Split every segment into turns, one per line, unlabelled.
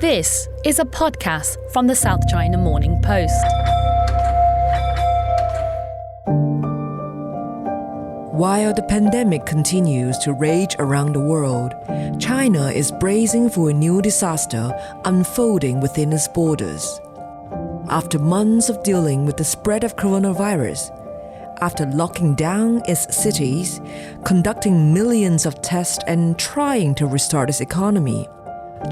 This is a podcast from the South China Morning Post.
While the pandemic continues to rage around the world, China is bracing for a new disaster unfolding within its borders. After months of dealing with the spread of coronavirus, after locking down its cities, conducting millions of tests and trying to restart its economy,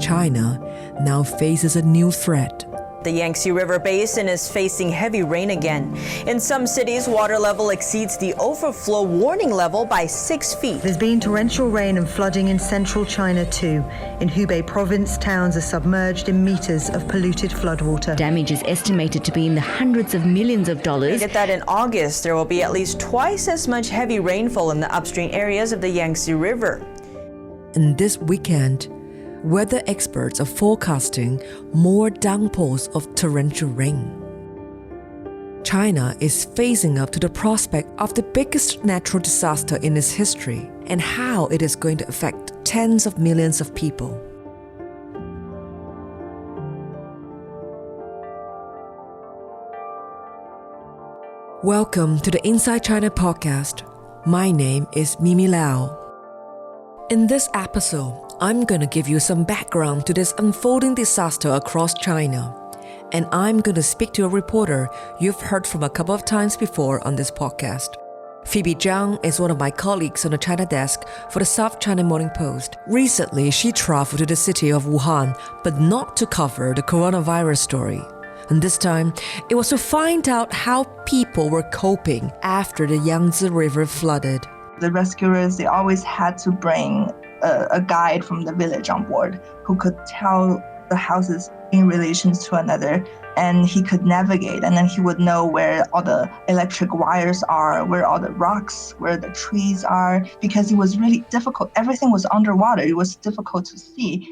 China now faces a new threat.
The Yangtze River basin is facing heavy rain again. In some cities, water level exceeds the overflow warning level by 6 feet.
There's been torrential rain and flooding in central China too. In Hubei province, towns are submerged in meters of polluted floodwater.
Damage is estimated to be in the hundreds of millions of dollars.
Stated that in August, there will be at least twice as much heavy rainfall in the upstream areas of the Yangtze River.
And this weekend, weather experts are forecasting more downpours of torrential rain. China is facing up to the prospect of the biggest natural disaster in its history and how it is going to affect tens of millions of people. Welcome to the Inside China podcast. My name is Mimi Lau. In this episode, I'm going to give you some background to this unfolding disaster across China. And I'm going to speak to a reporter you've heard from a couple of times before on this podcast. Phoebe Zhang is one of my colleagues on the China desk for the South China Morning Post. Recently, she traveled to the city of Wuhan, but not to cover the coronavirus story. And this time, it was to find out how people were coping after the Yangtze River flooded.
The rescuers, they always had to bring a guide from the village on board who could tell the houses in relation to another, and he could navigate, and then he would know where all the electric wires are, where all the rocks, where the trees are, because it was really difficult. Everything was underwater. It was difficult to see.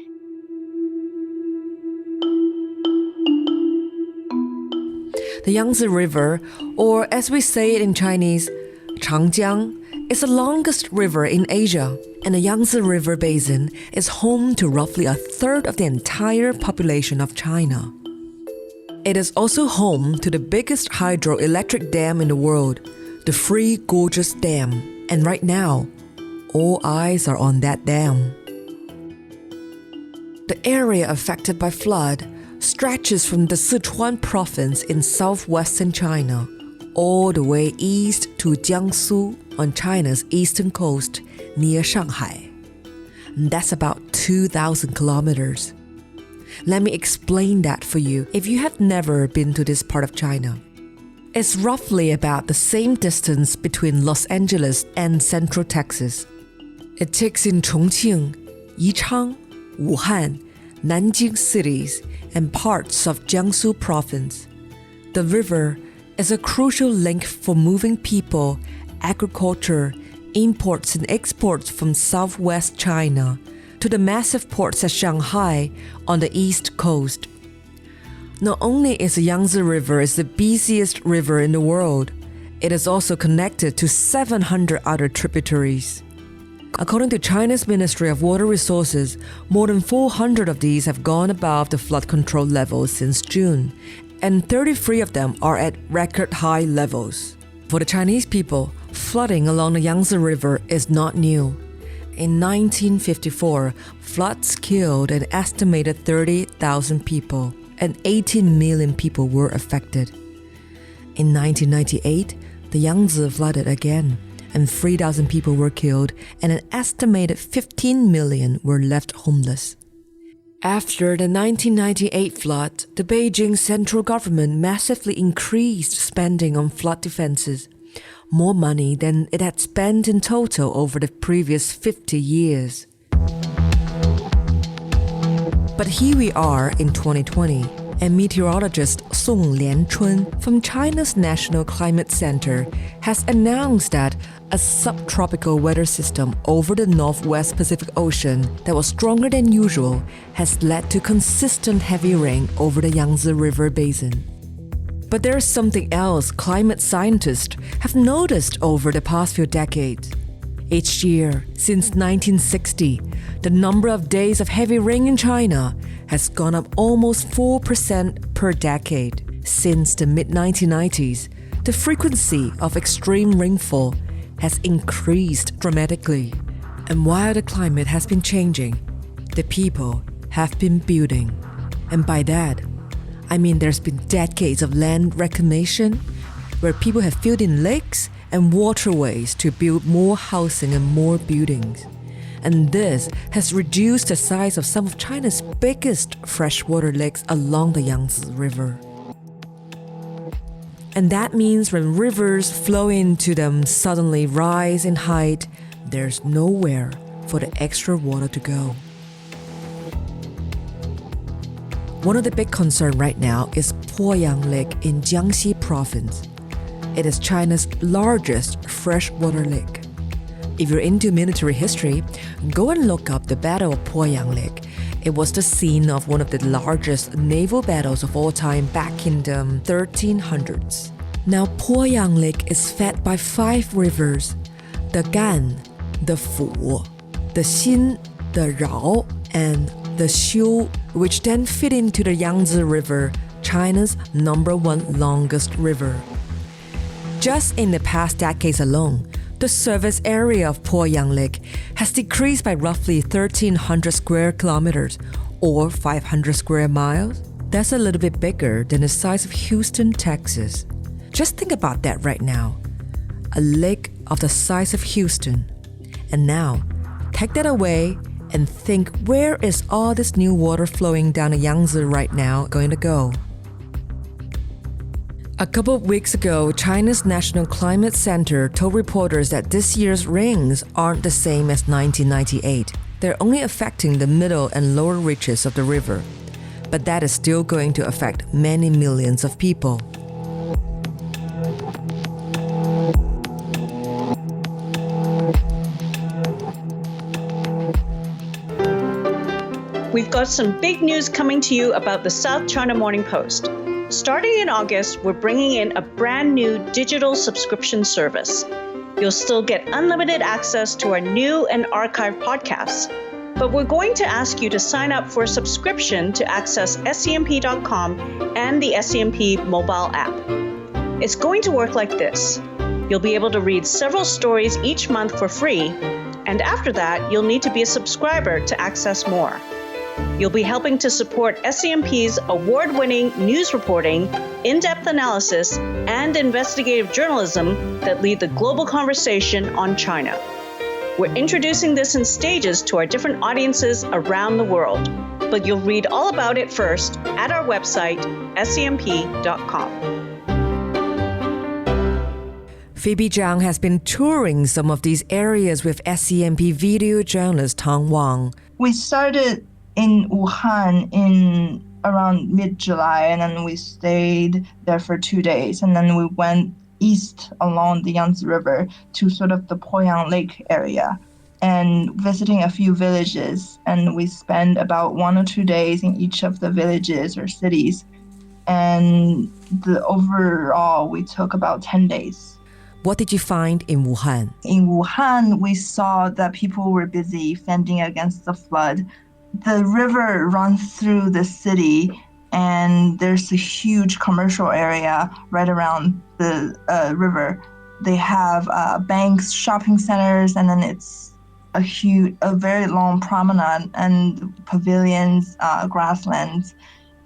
The Yangtze River, or as we say it in Chinese, Changjiang, is the longest river in Asia, and the Yangtze River basin is home to roughly a third of the entire population of China. It is also home to the biggest hydroelectric dam in the world, the Three Gorges Dam, and right now, all eyes are on that dam. The area affected by flood stretches from the Sichuan province in southwestern China all the way east to Jiangsu on China's eastern coast near Shanghai. That's about 2,000 kilometers. Let me explain that for you if you have never been to this part of China. It's roughly about the same distance between Los Angeles and Central Texas. It takes in Chongqing, Yichang, Wuhan, Nanjing cities, and parts of Jiangsu province. The river is a crucial link for moving people, agriculture, imports and exports from southwest China to the massive ports at Shanghai on the east coast. Not only is the Yangtze River the busiest river in the world, it is also connected to 700 other tributaries. According to China's Ministry of Water Resources, more than 400 of these have gone above the flood control level since June, and 33 of them are at record high levels. For the Chinese people, flooding along the Yangtze River is not new. In 1954, floods killed an estimated 30,000 people, and 18 million people were affected. In 1998, the Yangtze flooded again, and 3,000 people were killed, and an estimated 15 million were left homeless. After the 1998 flood, the Beijing central government massively increased spending on flood defenses, more money than it had spent in total over the previous 50 years. But here we are in 2020, and meteorologist Song Lianchun from China's National Climate Center has announced that a subtropical weather system over the northwest Pacific Ocean that was stronger than usual has led to consistent heavy rain over the Yangtze River basin. But there is something else climate scientists have noticed over the past few decades. Each year, since 1960, the number of days of heavy rain in China has gone up almost 4% per decade. Since the mid-1990s, the frequency of extreme rainfall has increased dramatically. And while the climate has been changing, the people have been building. And by that, I mean there's been decades of land reclamation where people have filled in lakes and waterways to build more housing and more buildings. And this has reduced the size of some of China's biggest freshwater lakes along the Yangtze River. And that means when rivers flow into them suddenly rise in height, there's nowhere for the extra water to go. One of the big concerns right now is Poyang Lake in Jiangxi province. It is China's largest freshwater lake. If you're into military history, go and look up the Battle of Poyang Lake. It was the scene of one of the largest naval battles of all time back in the 1300s. Now, Poyang Lake is fed by 5 rivers: the Gan, the Fu, the Xin, the Rao, and the Xiu, which then fit into the Yangtze River, China's #1 longest river. Just in the past decades alone, the surface area of Poyang Lake has decreased by roughly 1,300 square kilometers, or 500 square miles. That's a little bit bigger than the size of Houston, Texas. Just think about that right now. A lake of the size of Houston. And now, take that away and think, where is all this new water flowing down the Yangtze right now going to go? A couple of weeks ago, China's National Climate Center told reporters that this year's rains aren't the same as 1998. They're only affecting the middle and lower reaches of the river. But that is still going to affect many millions of people.
We've got some big news coming to you about the South China Morning Post. Starting in August, we're bringing in a brand new digital subscription service. You'll still get unlimited access to our new and archived podcasts, but we're going to ask you to sign up for a subscription to access SCMP.com and the SCMP mobile app. It's going to work like this. You'll be able to read several stories each month for free, and after that, you'll need to be a subscriber to access more. You'll be helping to support SCMP's award-winning news reporting, in-depth analysis, and investigative journalism that lead the global conversation on China. We're introducing this in stages to our different audiences around the world, but you'll read all about it first at our website, scmp.com.
Phoebe Zhang has been touring some of these areas with SCMP video journalist Tang Wang.
We started in Wuhan in around mid-July, and then we stayed there for 2 days, and then we went east along the Yangtze River to sort of the Poyang Lake area and visiting a few villages, and we spent about 1 or 2 days in each of the villages or cities, and overall we took about 10 days.
What did you find in Wuhan?
In Wuhan, we saw that people were busy fending against the flood. The river runs through the city, and there's a huge commercial area right around the river. They have banks, shopping centers, and then it's a very long promenade and pavilions, grasslands.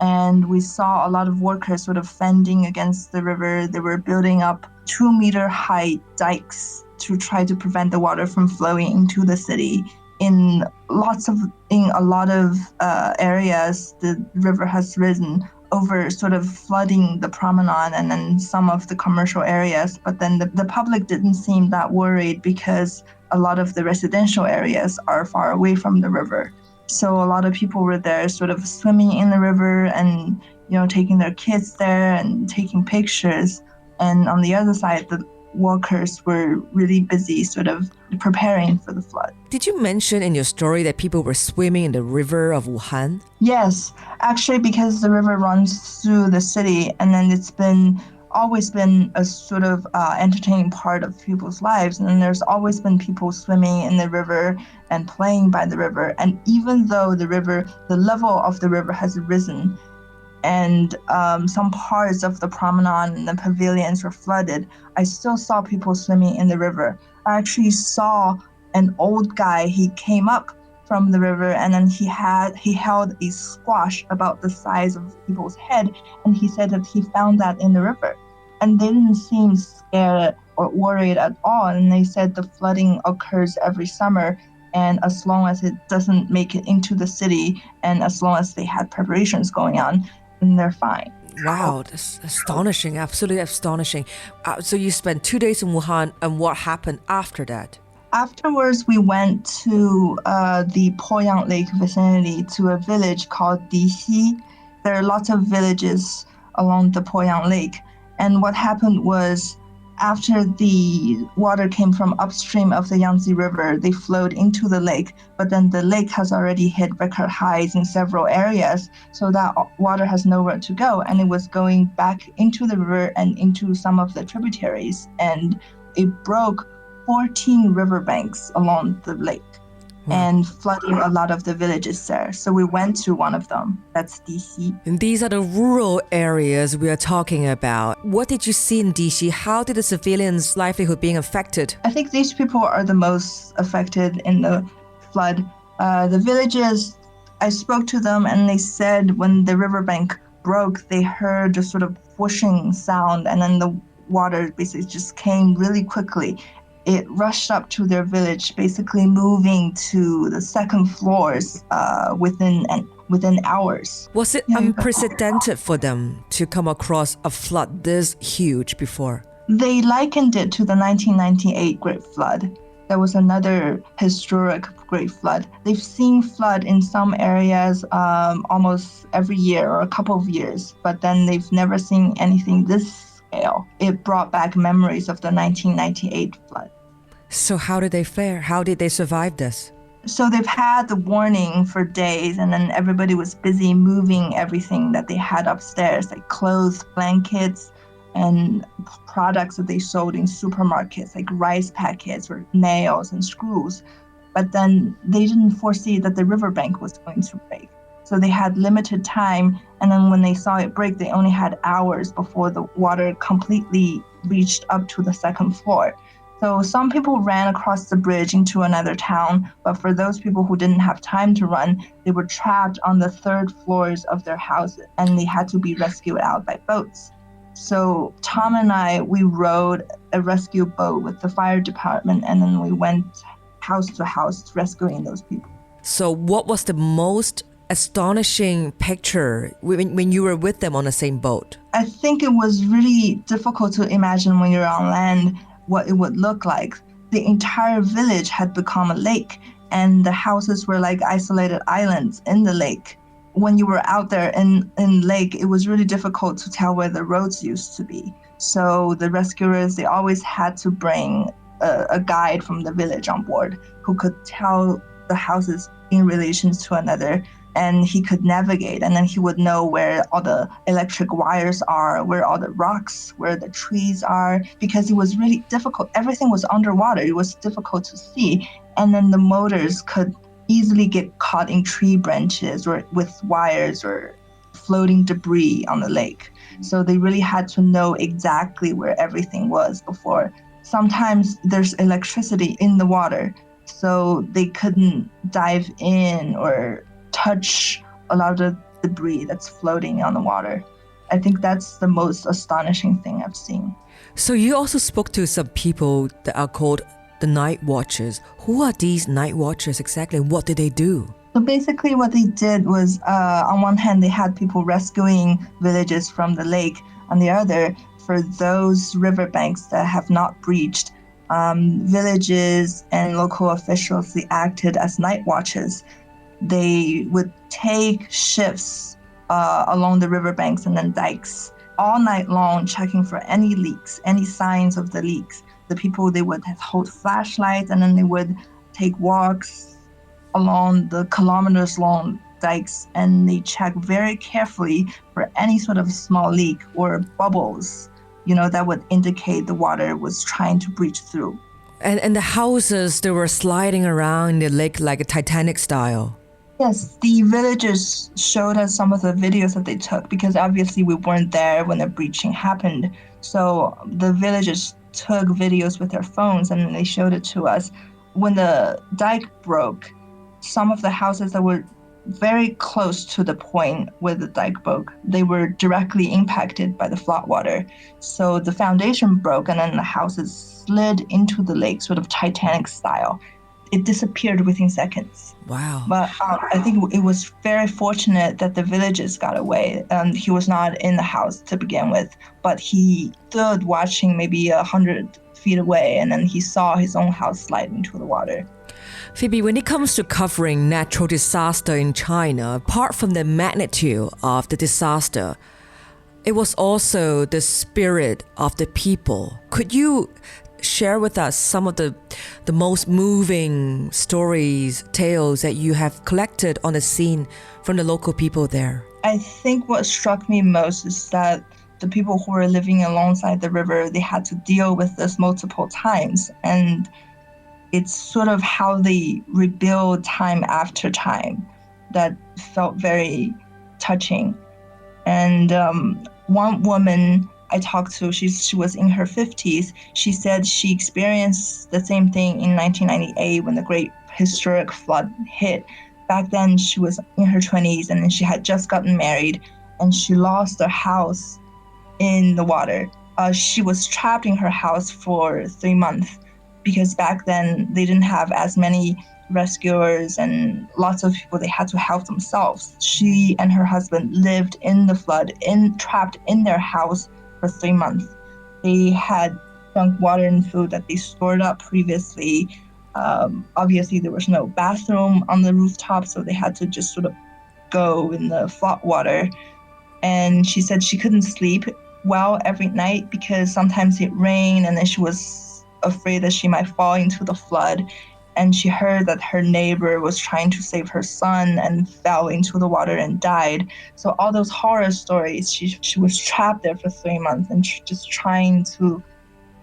And we saw a lot of workers sort of fending against the river. They were building up 2-meter high dikes to try to prevent the water from flowing into the city. In a lot of areas, the river has risen over, sort of flooding the promenade and then some of the commercial areas. But then the public didn't seem that worried because a lot of the residential areas are far away from the river. So a lot of people were there sort of swimming in the river and, taking their kids there and taking pictures. And on the other side, the workers were really busy sort of preparing for the flood.
Did you mention in your story that people were swimming in the river of Wuhan?
Yes, actually, because the river runs through the city, and then it's been always been a sort of entertaining part of people's lives. And there's always been people swimming in the river and playing by the river. And even though the level of the river has risen and some parts of the promenade and the pavilions were flooded, I still saw people swimming in the river. I actually saw an old guy. He came up from the river, and then he held a squash about the size of people's head, and he said that he found that in the river. And they didn't seem scared or worried at all, and they said the flooding occurs every summer, and as long as it doesn't make it into the city, and as long as they had preparations going on, then they're fine.
Wow, that's astonishing, absolutely astonishing. So you spent 2 days in Wuhan, and what happened after that?
Afterwards, we went to the Poyang Lake vicinity to a village called Dixi. There are lots of villages along the Poyang Lake. And what happened was, after the water came from upstream of the Yangtze River, they flowed into the lake. But then the lake has already hit record highs in several areas, so that water has nowhere to go. And it was going back into the river and into some of the tributaries. And it broke 14 riverbanks along the lake and flooding a lot of the villages there. So we went to one of them. That's Dixi.
And these are the rural areas we are talking about. What did you see in Dixi? How did the civilians' livelihood being affected?
I think these people are the most affected in the flood. The villages, I spoke to them, and they said when the riverbank broke, they heard a sort of whooshing sound, and then the water basically just came really quickly. It rushed up to their village, basically moving to the second floors within hours.
Was it unprecedented for them to come across a flood this huge before?
They likened it to the 1998 Great Flood. There was another historic Great Flood. They've seen flood in some areas almost every year or a couple of years, but then they've never seen anything this scale. It brought back memories of the 1998 flood.
So how did they fare? How did they survive this?
So they've had the warning for days, and then everybody was busy moving everything that they had upstairs, like clothes, blankets, and products that they sold in supermarkets, like rice packets or nails and screws. But then they didn't foresee that the riverbank was going to break. So they had limited time, and then when they saw it break, they only had hours before the water completely reached up to the second floor. So some people ran across the bridge into another town, but for those people who didn't have time to run, they were trapped on the third floors of their houses, and they had to be rescued out by boats. So Tom and I, we rowed a rescue boat with the fire department, and then we went house to house rescuing those people.
So what was the most astonishing picture when you were with them on the same boat?
I think it was really difficult to imagine when you're on land what it would look like. The entire village had become a lake, and the houses were like isolated islands in the lake. When you were out there in lake, it was really difficult to tell where the roads used to be. So the rescuers, they always had to bring a guide from the village on board who could tell the houses in relation to another, and he could navigate, and then he would know where all the electric wires are, where all the rocks, where the trees are, because it was really difficult. Everything was underwater. It was difficult to see. And then the motors could easily get caught in tree branches or with wires or floating debris on the lake. So they really had to know exactly where everything was before. Sometimes there's electricity in the water, so they couldn't dive in or touch a lot of debris that's floating on the water. I think that's the most astonishing thing I've seen.
So you also spoke to some people that are called the night watchers. Who are these night watchers exactly? What did they do?
So basically what they did was, on one hand, they had people rescuing villages from the lake. On the other, for those riverbanks that have not breached, villages and local officials, they acted as night watches. They would take shifts along the riverbanks and then dikes all night long, checking for any leaks, any signs of the leaks. The people, they would hold flashlights, and then they would take walks along the kilometers-long dikes, and they check very carefully for any sort of small leak or bubbles that would indicate the water was trying to breach through.
And the houses, they were sliding around in the lake like a Titanic style.
Yes, the villagers showed us some of the videos that they took because obviously we weren't there when the breaching happened. So the villagers took videos with their phones and they showed it to us. When the dike broke, some of the houses that were very close to the point where the dike broke, they were directly impacted by the floodwater. So the foundation broke and then the houses slid into the lake, sort of Titanic style. It disappeared within seconds.
Wow.
But I think it was very fortunate that the villagers got away. He was not in the house to begin with, but he stood watching maybe 100 feet away, and then he saw his own house slide into the water.
Phoebe, when it comes to covering natural disaster in China, apart from the magnitude of the disaster, it was also the spirit of the people. Could you share with us some of the most moving stories, tales that you have collected on the scene from the local people there?
I think what struck me most is that the people who were living alongside the river, they had to deal with this multiple times. And it's sort of how they rebuild time after time that felt very touching. And one woman I talked to, she was in her 50s. She said she experienced the same thing in 1998 when the great historic flood hit. Back then, she was in her 20s and then she had just gotten married and she lost her house in the water. She was trapped in her house for 3 months because back then they didn't have as many rescuers and lots of people, they had to help themselves. She and her husband lived in the flood, trapped in their house for 3 months. They had drunk water and food that they stored up previously. Obviously, there was no bathroom on the rooftop, so they had to just sort of go in the flood water. And she said she couldn't sleep well every night because sometimes it rained and then she was afraid that she might fall into the flood. And she heard that her neighbor was trying to save her son and fell into the water and died. So all those horror stories, she was trapped there for 3 months and just trying to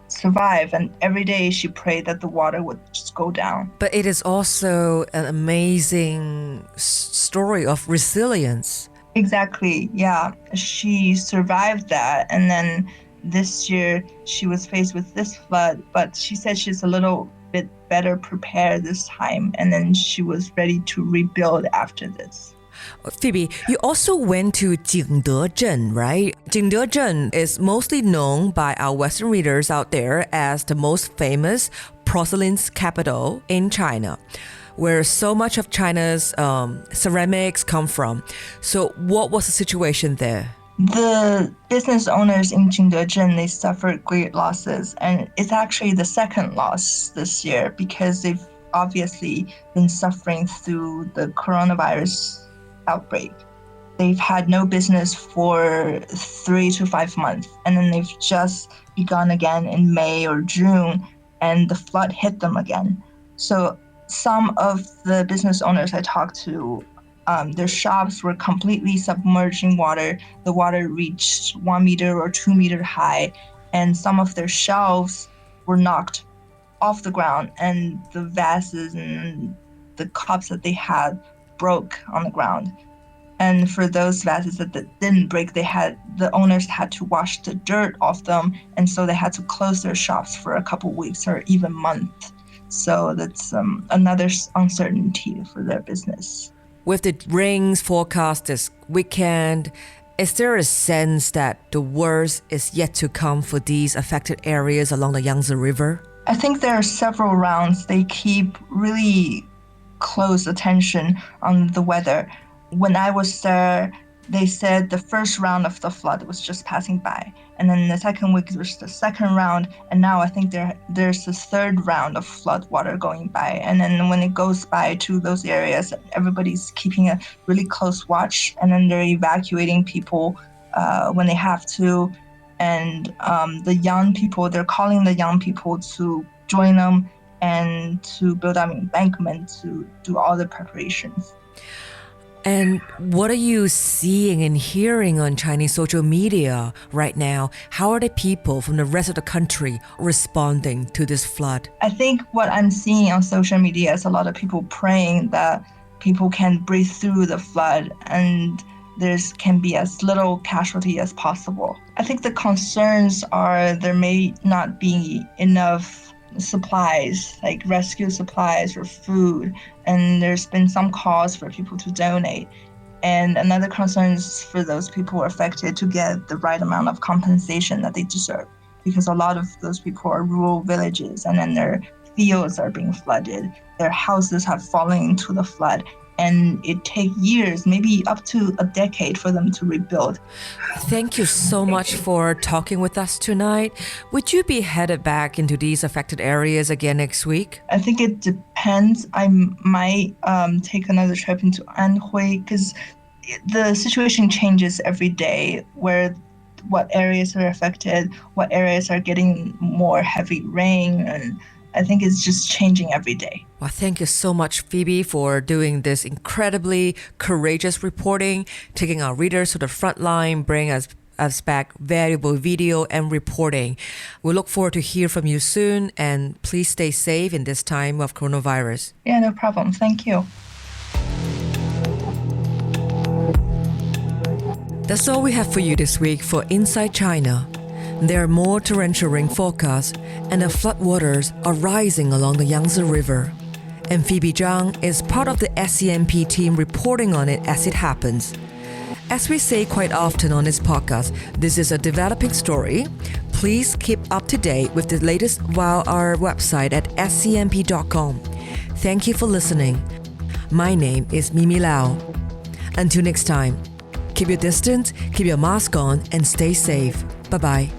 survive. And every day she prayed that the water would just go down.
But it is also an amazing story of resilience.
Exactly, yeah. She survived that. And then this year she was faced with this flood, but she said she's a little bit better prepared this time, and then she was ready to rebuild after this.
Phoebe, you also went to Jingdezhen, right? Jingdezhen is mostly known by our Western readers out there as the most famous porcelain capital in China, where so much of China's ceramics come from. So what was the situation there?
The business owners in Jingdezhen, they suffered great losses, and it's actually the second loss this year because they've obviously been suffering through the coronavirus outbreak. They've had no business for 3 to 5 months, and then they've just begun again in May or June, and the flood hit them again. So some of the business owners I talked to, their shops were completely submerged in water. The water reached 1 meter or 2 meter high, and some of their shelves were knocked off the ground, and the vases and the cups that they had broke on the ground. And for those vases that didn't break, the owners had to wash the dirt off them, and so they had to close their shops for a couple weeks or even months. So that's another uncertainty for their business.
With the rains forecast this weekend, is there a sense that the worst is yet to come for these affected areas along the Yangtze River?
I think there are several rounds. They keep really close attention on the weather. When I was there, they said the first round of the flood was just passing by. And then the second week was the second round. And now I think there's a third round of flood water going by. And then when it goes by to those areas, everybody's keeping a really close watch. And then they're evacuating people when they have to. And the young people, they're calling the young people to join them and to build up embankment to do all the preparations.
And what are you seeing and hearing on Chinese social media right now? How are the people from the rest of the country responding to this flood?
I think what I'm seeing on social media is a lot of people praying that people can breathe through the flood and there can be as little casualty as possible. I think the concerns are there may not be enough supplies, like rescue supplies or food, and there's been some calls for people to donate. And another concern is for those people affected to get the right amount of compensation that they deserve, because a lot of those people are rural villages and then their fields are being flooded. Their houses have fallen into the flood, and it takes years, maybe up to a decade for them to rebuild.
Thank you so much for talking with us tonight. Would you be headed back into these affected areas again next week?
I think it depends. I might take another trip into Anhui because the situation changes every day, what areas are affected, what areas are getting more heavy rain, and I think it's just changing every day.
Well, thank you so much, Phoebe, for doing this incredibly courageous reporting, taking our readers to the front line, bringing us back valuable video and reporting. We look forward to hear from you soon, and please stay safe in this time of coronavirus.
Yeah, no problem. Thank you.
That's all we have for you this week for Inside China. There are more torrential rain forecasts, and the floodwaters are rising along the Yangtze River. And Phoebe Zhang is part of the SCMP team reporting on it as it happens. As we say quite often on this podcast, this is a developing story. Please keep up to date with the latest via our website at scmp.com. Thank you for listening. My name is Mimi Lau. Until next time, keep your distance, keep your mask on, and stay safe. Bye-bye.